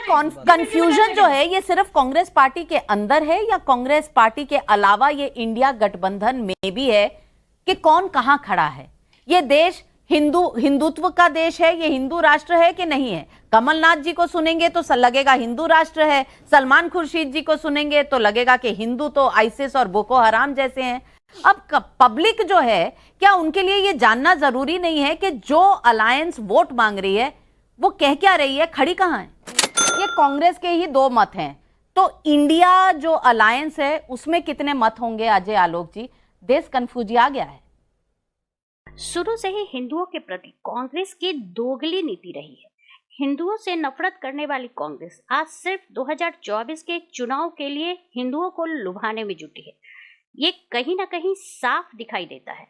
Confusion जो है ये सिर्फ कांग्रेस पार्टी के अंदर है या कांग्रेस पार्टी के अलावा ये इंडिया गठबंधन में भी है कि कौन कहां खड़ा है? ये देश हिंदुत्व का देश है, ये हिंदू राष्ट्र है कि नहीं है? कमलनाथ जी को सुनेंगे तो लगेगा हिंदू राष्ट्र है, सलमान खुर्शीद जी को सुनेंगे तो लगेगा कि हिंदू तो आईसिस और बोको हराम जैसे हैं। अब पब्लिक जो है, क्या उनके लिए ये जानना जरूरी नहीं है कि जो अलायंस वोट मांग रही है वो कह क्या रही है, खड़ी कहां है? ये कांग्रेस के ही 2 मत हैं, तो इंडिया जो अलायंस है उसमें कितने मत होंगे? अजय आलोक जी, देश कंफ्यूज आ गया है। शुरू से ही हिंदुओं के प्रति कांग्रेस की दोगली नीति रही है। हिंदुओं से नफरत करने वाली कांग्रेस आज सिर्फ 2024 के चुनाव के लिए हिंदुओं को लुभाने में जुटी है। ये कहीं ना कहीं साफ दिखाई देता है।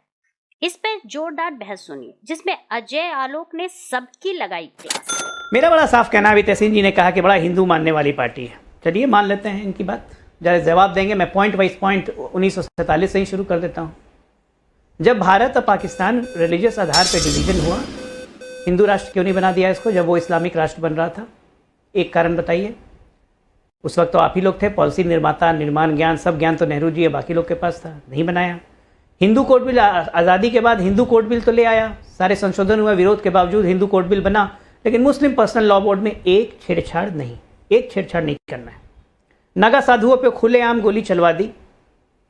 इस पे जोरदार बहस सुनिए जिसमें अजय आलोक ने सबकी लगाई क्लास। मेरा बड़ा साफ कहना है, तहसीन जी ने कहा कि बड़ा हिंदू मानने वाली पार्टी है। चलिए मान लेते हैं इनकी बात, जरा जवाब देंगे। मैं पॉइंट वाइज पॉइंट 1947 से ही शुरू कर देता हूँ। जब भारत और पाकिस्तान रिलीजियस आधार पर डिवीजन हुआ, हिंदू राष्ट्र क्यों नहीं बना दिया इसको जब वो इस्लामिक राष्ट्र बन रहा था? एक कारण बताइए। उस वक्त तो आप ही लोग थे पॉलिसी निर्माता, निर्माण ज्ञान, सब ज्ञान तो नेहरू जी या बाकी लोग के पास था, नहीं बनाया। हिंदू कोड बिल आज़ादी के बाद हिंदू कोड बिल तो ले आया, सारे संशोधन हुए, विरोध के बावजूद हिंदू कोड बिल बना, लेकिन मुस्लिम पर्सनल लॉ बोर्ड में एक छेड़छाड़ नहीं करना है। नागा साधुओं पे खुलेआम गोली चलवा दी,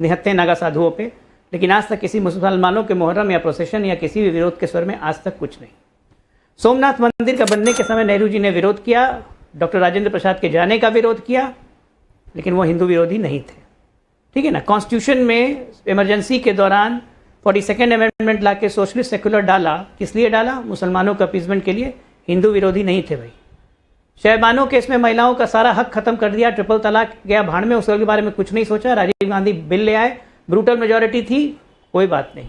निहत्थे नागा साधुओं पे, लेकिन आज तक किसी मुसलमानों के मुहर्रम या प्रोसेशन या किसी भी विरोध के स्वर में आज तक कुछ नहीं। सोमनाथ मंदिर का बनने के समय नेहरू जी ने विरोध किया, डॉक्टर राजेंद्र प्रसाद के जाने का विरोध किया, लेकिन वो हिंदू विरोधी नहीं थे। ठीक है ना। कॉन्स्टिट्यूशन में इमरजेंसी के दौरान 42nd अमेंडमेंट ला के सोशलिस्ट सेकुलर डाला, किस लिए डाला? मुसलमानों के अपीजमेंट के लिए। हिंदू विरोधी नहीं थे भाई। शहबानों केस में महिलाओं का सारा हक खत्म कर दिया, ट्रिपल तलाक गया भाड़ में, उसके बारे में कुछ नहीं सोचा। राजीव गांधी बिल ले आए, ब्रूटल मेजॉरिटी थी, कोई बात नहीं।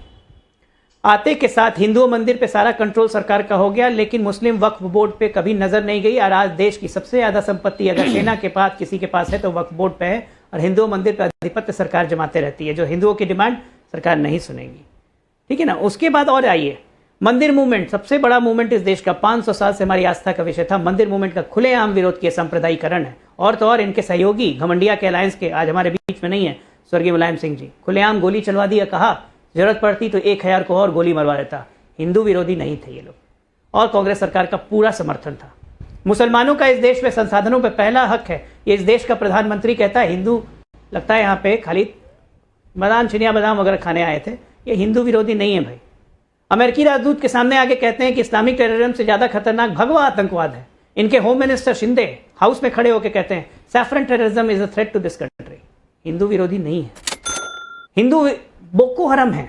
आते के साथ हिंदू मंदिर पे सारा कंट्रोल सरकार का हो गया, लेकिन मुस्लिम वक्फ बोर्ड पे कभी नजर नहीं गई। और आज देश की सबसे ज्यादा संपत्ति अगर सेना के पास किसी के पास है तो वक्फ बोर्ड पे है, और हिंदू मंदिर पे आधिपत्य सरकार जमाते रहती है। जो हिंदुओं की डिमांड सरकार नहीं सुनेगी। ठीक है ना। उसके बाद और आइए, मंदिर मूवमेंट, सबसे बड़ा मूवमेंट इस देश का, 500 साल से हमारी आस्था का विषय था। मंदिर मूवमेंट का खुलेआम विरोध किया, सांप्रदायिकरण है। और तो और इनके सहयोगी घमंडिया के अलायंस के, आज हमारे बीच में नहीं है, स्वर्गीय मुलायम सिंह जी, खुलेआम गोली चलवा दिया, कहा जरूरत पड़ती तो 1000 को और गोली मरवा देता। हिंदू विरोधी नहीं थे ये लोग, और कांग्रेस सरकार का पूरा समर्थन था। मुसलमानों का इस देश में संसाधनों पर पहला हक है। ये इस देश का प्रधानमंत्री कहता है हिंदू, लगता है यहाँ पे खाली बादाम, चिनिया बादाम वगैरह खाने आए थे। ये हिंदू विरोधी नहीं है भाई। अमेरिकी राजदूत के सामने आगे कहते हैं कि इस्लामिक टेररिज्म से ज्यादा खतरनाक भगवा आतंकवाद है। इनके होम मिनिस्टर शिंदे हाउस में खड़े होकर कहते हैं saffron terrorism is a threat to this country. Hindu विरोधी नहीं है। हिंदू बोको हराम है।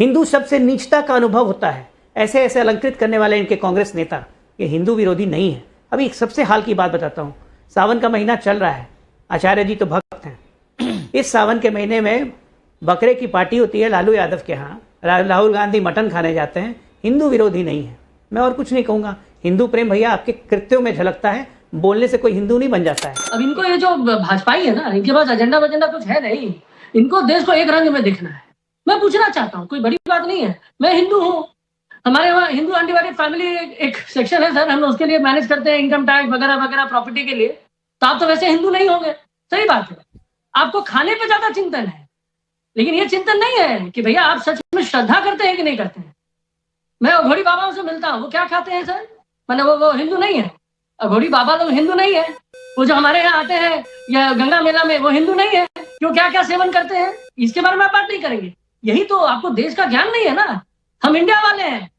हिंदू शब्द से नीचता का अनुभव होता है, ऐसे ऐसे अलंकृत करने वाले इनके कांग्रेस नेता, ये हिंदू विरोधी नहीं है। अभी एक सबसे हाल की बात बताता हूं। सावन का महीना चल रहा है, आचार्य जी तो भक्त हैं। इस सावन के महीने में बकरे की पार्टी होती है लालू यादव के यहाँ, राहुल गांधी मटन खाने जाते हैं। हिंदू विरोधी नहीं है। मैं और कुछ नहीं कहूंगा। हिंदू प्रेम भैया आपके कृत्यों में झलकता है, बोलने से कोई हिंदू नहीं बन जाता है। अब इनको ये जो भाजपाई है ना, इनके पास एजेंडा वजेंडा कुछ है नहीं। इनको देश को एक रंग में देखना है। मैं पूछना चाहता हूँ, कोई बड़ी बात नहीं है, मैं हिंदू हूँ, हमारे वहाँ हिंदू अनडिवाइडेड फैमिली एक सेक्शन है सर, हम उसके लिए मैनेज करते हैं इनकम टैक्स वगैरह वगैरह प्रॉपर्टी के लिए। तो आप तो वैसे हिंदू नहीं होंगे, सही बात है। आपको खाने पे ज्यादा चिंतन है, लेकिन ये चिंतन नहीं है कि भैया आप सच में श्रद्धा करते हैं कि नहीं करते हैं। मैं अघोरी बाबाओं से मिलता हूँ, वो क्या खाते हैं सर? मैंने वो हिंदू नहीं है। अघोरी बाबा लोग हिंदू नहीं है। वो जो हमारे यहाँ आते हैं या गंगा मेला में, वो हिंदू नहीं है। क्यों, क्या क्या सेवन करते हैं, इसके बारे में आप बात नहीं करेंगे। यही तो आपको देश का ज्ञान नहीं है ना। हम इंडिया वाले हैं,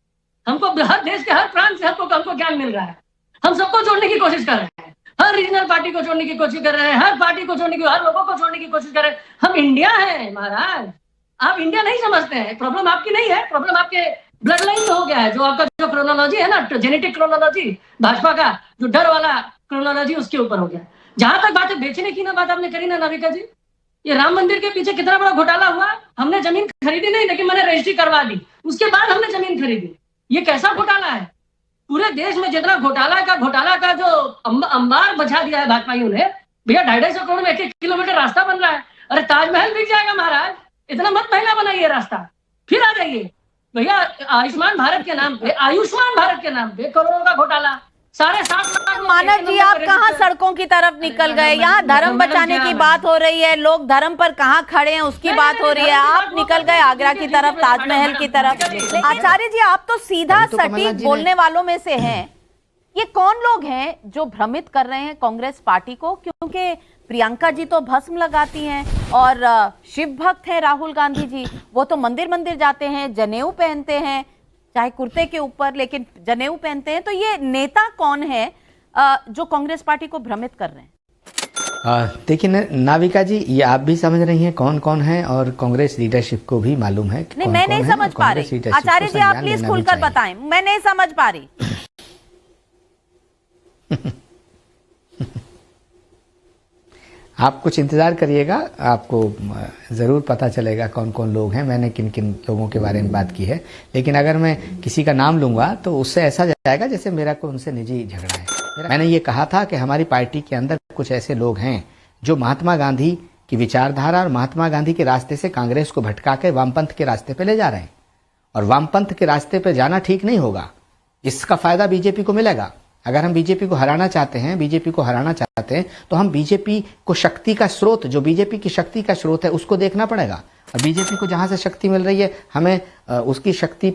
हमको हर देश के हर प्रांत से हमको ज्ञान मिल रहा है। हम सबको जोड़ने की कोशिश कर रहे हैं, हर रीजनल पार्टी को जोड़ने की कोशिश कर रहे हैं, हर पार्टी को जोड़ने की, हर लोगों को जोड़ने की कोशिश कर रहे हैं। हम इंडिया है महाराज। आप इंडिया नहीं समझते हैं। प्रॉब्लम आपकी नहीं है, प्रॉब्लम आपके ब्लड लाइन में हो गया है। जो आपका जो क्रोनोलॉजी है ना, जेनेटिक क्रोनोलॉजी भाजपा का, जो डर वाला क्रोनोलॉजी, उसके ऊपर हो गया। जहां तक बात है बेचने की ना, बात आपने करी ना नाविका जी, ये राम मंदिर के पीछे कितना बड़ा घोटाला हुआ। हमने जमीन खरीदी नहीं, लेकिन मैंने रजिस्ट्री करवा दी, उसके बाद हमने जमीन खरीदी। ये कैसा घोटाला है? पूरे देश में जितना घोटाला का जो अंबार बचा दिया है भाजपाइयों ने, भैया 250 करोड़ में 1-1 किलोमीटर रास्ता बन रहा है। अरे ताजमहल बिक जाएगा महाराज, इतना मत महंगा बनाइए रास्ता, फिर आ जाइए। भैया आयुष्मान भारत के नाम पे करोड़ों का घोटाला। सारे 7 मानव जी, आप कहाँ सड़कों की तरफ निकल गए? यहाँ धर्म बचाने की बात हो रही है, लोग धर्म पर कहाँ खड़े हैं उसकी बात हो रही है। आप निकल गए आगरा की तरफ, ताजमहल की तरफ। आचार्य जी, आप तो सीधा सटीक बोलने वालों में से हैं। ये कौन लोग हैं जो भ्रमित कर रहे हैं कांग्रेस पार्टी को? क्योंकि प्रियंका जी तो भस्म लगाती हैं और शिव भक्त हैं राहुल गांधी जी, वो तो मंदिर मंदिर जाते हैं, जनेऊ पहनते हैं, चाहे कुर्ते के ऊपर लेकिन जनेऊ पहनते हैं। तो ये नेता कौन है जो कांग्रेस पार्टी को भ्रमित कर रहे हैं? देखिए नाविका जी, ये आप भी समझ रही हैं कौन कौन है और कांग्रेस लीडरशिप को भी मालूम है। नहीं, मैं नहीं समझ पा रही। आचार्य जी, आप प्लीज खुलकर बताएं, मैं नहीं समझ पा रही। आप कुछ इंतजार करिएगा, आपको ज़रूर पता चलेगा कौन कौन लोग हैं, मैंने किन किन लोगों के बारे में बात की है। लेकिन अगर मैं किसी का नाम लूंगा तो उससे ऐसा जाएगा जैसे मेरा कोई उनसे निजी झगड़ा है। मैंने ये कहा था कि हमारी पार्टी के अंदर कुछ ऐसे लोग हैं जो महात्मा गांधी की विचारधारा और महात्मा गांधी के रास्ते से कांग्रेस को भटका के वामपंथ के रास्ते पर ले जा रहे हैं। और वामपंथ के रास्ते पर जाना ठीक नहीं होगा, इसका फायदा बीजेपी को मिलेगा। अगर हम बीजेपी को हराना चाहते हैं, बीजेपी को हराना चाहते हैं तो हम बीजेपी को शक्ति का स्रोत, जो बीजेपी की शक्ति का स्रोत है, उसको देखना पड़ेगा। और बीजेपी को जहां से शक्ति मिल रही है, हमें उसकी शक्ति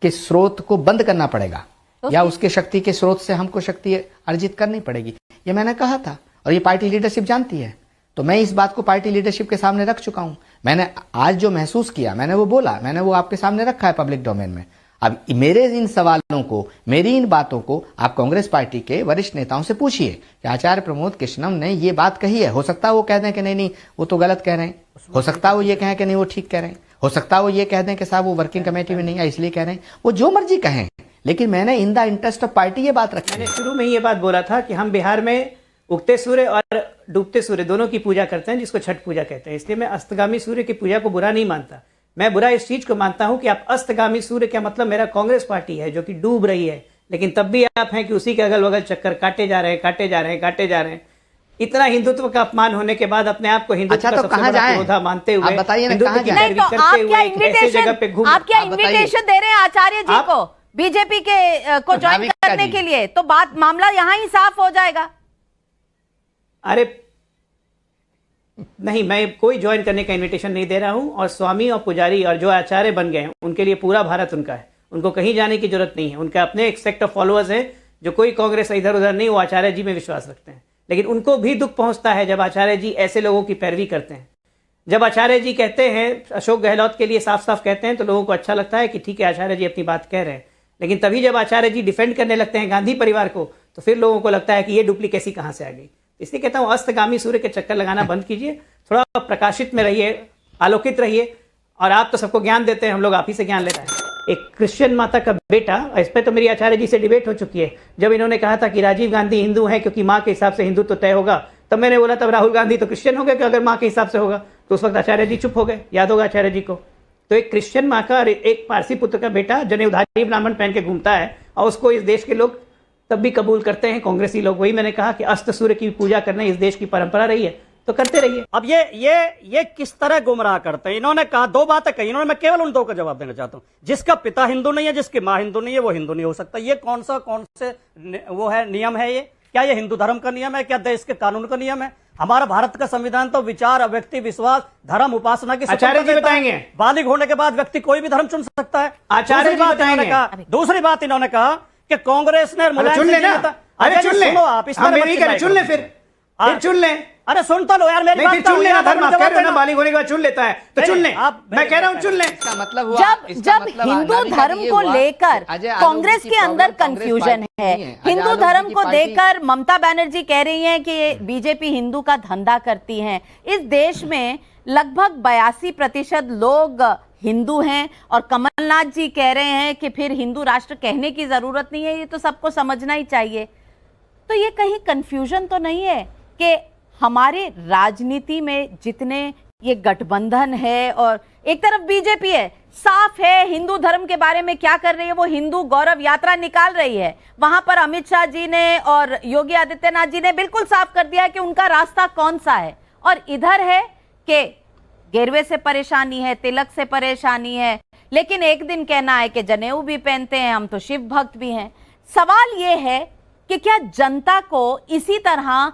के स्रोत को बंद करना पड़ेगा, या उसके शक्ति के स्रोत से हमको शक्ति अर्जित करनी पड़ेगी। ये मैंने कहा था और ये पार्टी लीडरशिप जानती है। तो मैं इस बात को पार्टी लीडरशिप के सामने रख चुका हूं। मैंने आज जो महसूस किया, मैंने वो बोला, मैंने वो आपके सामने रखा है पब्लिक डोमेन में। अब मेरे इन सवालों को, मेरी इन बातों को आप कांग्रेस पार्टी के वरिष्ठ नेताओं से पूछिए कि आचार्य प्रमोद कृष्णम ने ये बात कही है। हो सकता है वो कह दें कि नहीं वो तो गलत कह रहे हैं, हो सकता है वो ये कहें कि नहीं वो ठीक कह रहे हैं, हो सकता है वो ये कह दें कि साहब वो वर्किंग कमेटी में नहीं है इसलिए कह रहे हैं, वो जो मर्जी कहें, लेकिन मैंने in the interest of party ये बात रखी। मैंने शुरू में ही ये बात बोला था कि हम बिहार में उगते सूर्य और डूबते सूर्य दोनों की पूजा करते हैं, जिसको छठ पूजा कहते हैं। इसलिए मैं अस्तगामी सूर्य की पूजा को बुरा नहीं मानता। मैं बुरा इस चीज को मानता हूं कि आप अस्तगामी सूर्य का मतलब मेरा कांग्रेस पार्टी है जो कि डूब रही है, लेकिन तब भी आप हैं कि उसी के अगल बगल चक्कर काटे जा रहे हैं, काटे जा रहे हैं, काटे जा रहे हैं। इतना हिंदुत्व का अपमान होने के बाद अपने आप को हिंदुत्व का सबसे बड़ा विरोधा मानते हुए हिंदुत्व की पैरवी करते हुए ऐसे जगह पे घूम, आप क्या इन्विटेशन दे रहे हैं आचार्य जी को बीजेपी के को ज्वाइन करने के लिए? तो बात मामला यहां ही साफ हो जाएगा। अरे नहीं, मैं कोई ज्वाइन करने का इनविटेशन नहीं दे रहा हूं। और स्वामी और पुजारी और जो आचार्य बन गए हैं उनके लिए पूरा भारत उनका है, उनको कहीं जाने की जरूरत नहीं है। उनका अपने एक सेक्ट ऑफ फॉलोअर्स है जो कोई कांग्रेस इधर उधर नहीं, वो आचार्य जी में विश्वास रखते हैं। लेकिन उनको भी दुख पहुंचता है जब आचार्य जी ऐसे लोगों की पैरवी करते हैं। जब आचार्य जी कहते हैं, अशोक गहलोत के लिए साफ साफ कहते हैं, तो लोगों को अच्छा लगता है कि ठीक है आचार्य जी अपनी बात कह रहे हैं। लेकिन तभी जब आचार्य जी डिफेंड करने लगते हैं गांधी परिवार को, तो फिर लोगों को लगता है कि ये डुप्लीकेसी कहां से आ गई। इसलिए कहता हूं अस्तगामी सूर्य के चक्कर लगाना बंद कीजिए, थोड़ा प्रकाशित में रहिए, आलोकित रहिए। और आप तो सबको ज्ञान देते हैं, हम लोग आप ही से ज्ञान लेते हैं। एक क्रिश्चियन माता का बेटा, इस पर तो मेरी आचार्य जी से डिबेट हो चुकी है। जब इन्होंने कहा था कि राजीव गांधी हिंदू है क्योंकि माँ के हिसाब से हिंदुत्व तय होगा, तब मैंने बोला तब राहुल गांधी तो क्रिश्चियन हो गए कि अगर माँ के हिसाब से होगा। तो उस वक्त आचार्य जी चुप हो गए, याद होगा आचार्य जी को। तो एक क्रिश्चियन माँ का और एक पारसी पुत्र का बेटा जनेऊधारी ब्राह्मण पहन के घूमता है और उसको इस देश के लोग तब भी कबूल करते हैं, कांग्रेसी लोग। वही मैंने कहा कि अस्त सूर्य की पूजा करना इस देश की परंपरा रही है, तो करते रहिए। अब ये किस तरह गुमराह करते हैं? इन्होंने कहा, दो बातें कही इन्होंने, मैं केवल उन दो का जवाब देना चाहता हूं। जिसका पिता हिंदू नहीं है, जिसकी मां हिंदू नहीं है, वो हिंदू नहीं हो सकता। ये कौन से वो है नियम है? ये क्या ये हिंदू धर्म का नियम है? क्या देश के कानून का नियम है? हमारा भारत का संविधान तो विचार, व्यक्ति, विश्वास, धर्म, उपासना की आचार्य जी बताएंगे। बालिग होने के बाद व्यक्ति कोई भी धर्म चुन सकता है। आचार्य जी बताएंगे। दूसरी बात इन्होंने कहा कि कांग्रेस ने चुन लेना, अरे चुन ले, आप इस चुन ले, फिर चुन ले। अरे सुन तो लो यार मेरी बात। चुन लेना धर्म, आप कह रहे हो ना बालिग होने के बाद चुन लेता है, तो चुन ले। मैं कह रहा हूं चुन ले। मतलब हुआ, जब हिंदू धर्म को लेकर कांग्रेस के अंदर कंफ्यूजन है, हिंदू धर्म को देखकर ममता बनर्जी कह रही हैं कि बीजेपी हिंदू का धंधा करती है। इस देश में लगभग 82% लोग हिंदू हैं और कमलनाथ जी कह रहे हैं कि फिर हिंदू राष्ट्र कहने की जरूरत नहीं है, ये तो सबको समझना ही चाहिए। तो ये कहीं कंफ्यूजन तो नहीं है कि हमारे राजनीति में जितने ये गठबंधन है और एक तरफ बीजेपी है, साफ है हिंदू धर्म के बारे में क्या कर रही है, वो हिंदू गौरव यात्रा निकाल रही है। वहां पर अमित शाह जी ने और योगी आदित्यनाथ जी ने बिल्कुल साफ कर दिया कि उनका रास्ता कौन सा है। और इधर है कि गेरवे से परेशानी है, तिलक से परेशानी है, लेकिन एक दिन कहना है कि जनेऊ भी पहनते हैं, हम तो शिव भक्त भी हैं। सवाल ये है कि क्या जनता को इसी तरह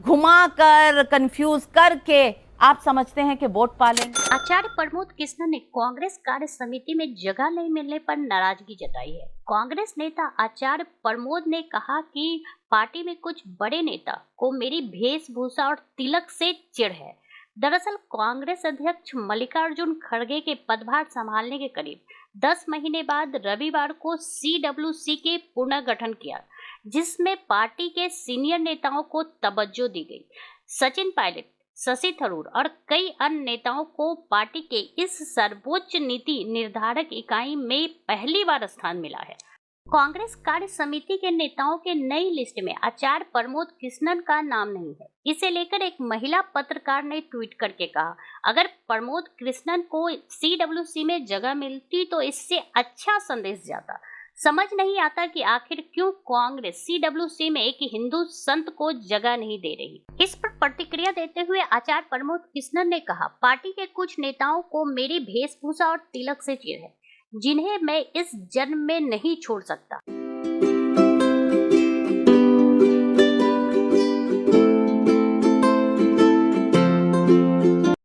घुमाकर कंफ्यूज करके आप समझते हैं कि वोट पालेंगे? आचार्य प्रमोद कृष्णन ने कांग्रेस कार्य समिति में जगह नहीं मिलने पर नाराजगी जताई है। कांग्रेस नेता आचार्य प्रमोद ने कहा कि पार्टी में कुछ बड़े नेता को मेरी वेशभूषा और तिलक से चिढ़ है। दरअसल कांग्रेस अध्यक्ष मल्लिकार्जुन खड़गे के पदभार संभालने के करीब 10 महीने बाद रविवार को CWC के पुनर्गठन किया, जिसमें पार्टी के सीनियर नेताओं को तवज्जो दी गई। सचिन पायलट, शशि थरूर और कई अन्य नेताओं को पार्टी के इस सर्वोच्च नीति निर्धारक इकाई में पहली बार स्थान मिला है। कांग्रेस कार्य समिति के नेताओं के नई लिस्ट में आचार्य प्रमोद कृष्णन का नाम नहीं है। इसे लेकर एक महिला पत्रकार ने ट्वीट करके कहा, अगर प्रमोद कृष्णन को CWC में जगह मिलती तो इससे अच्छा संदेश जाता। समझ नहीं आता कि आखिर क्यों कांग्रेस CWC में एक हिंदू संत को जगह नहीं दे रही। इस पर प्रतिक्रिया देते हुए आचार्य प्रमोद कृष्णन ने कहा, पार्टी के कुछ नेताओं को मेरी वेशभूषा और तिलक से चिढ़ है, जिन्हें मैं इस जन्म में नहीं छोड़ सकता।